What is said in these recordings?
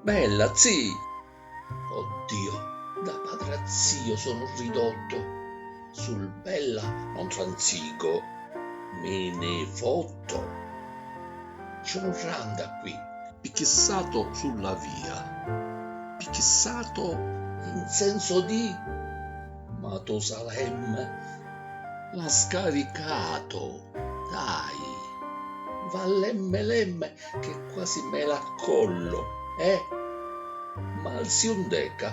Bella, sì. Oddio, da padre a zio sono ridotto. Sul bella non transigo, me ne fotto. C'è un randa qui, picchessato sulla via, picchessato in senso di Matusalemme. L'ha scaricato, dai, va lemme lemme che quasi me l'accollo, Ma zio Ndeca,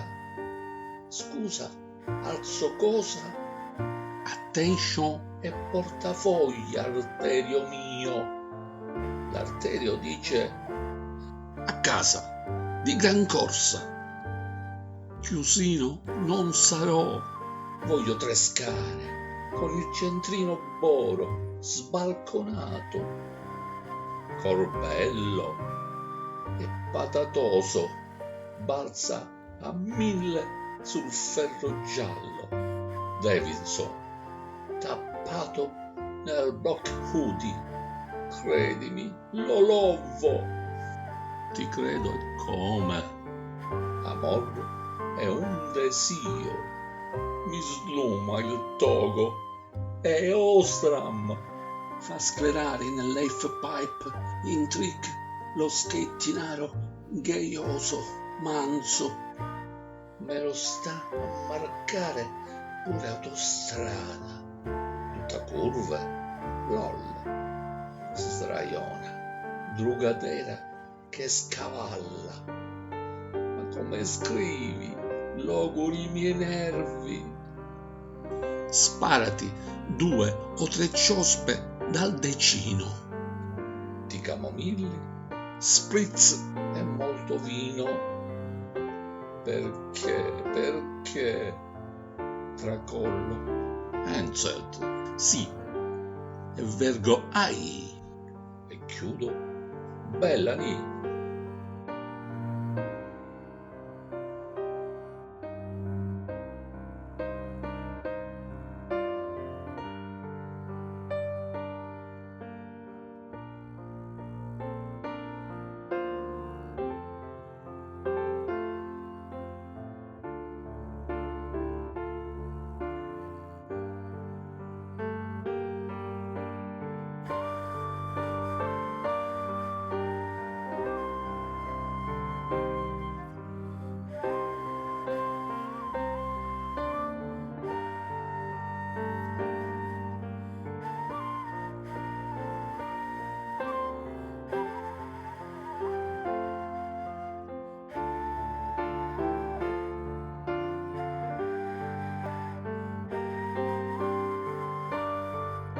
scusa, alzo cosa? Attention e portafogli, arterio mio. L'arterio dice a casa, di gran corsa. Chiusino non sarò, voglio trescare, con il centrino boro, sbalconato, corbello e patatoso, balza a 1000 sul ferro giallo, Davidson, tappato nel block hoodie, credimi, lo lovo, ti credo e come, amor è un desio, mi sluma il togo e Ostram fa sclerare nell'half pipe in trick lo schettinato gheioso manzo, me lo sta a marcare pure autostrada, tutta curve, lol, sdraiona, drugatera che scavalla, ma come scrivi, logori i miei nervi. Sparati 2 o 3 ciospe dal decino di camomilli, spritz e molto vino, perché tracollo Hansel, sì, e vergo ai e chiudo bella nì.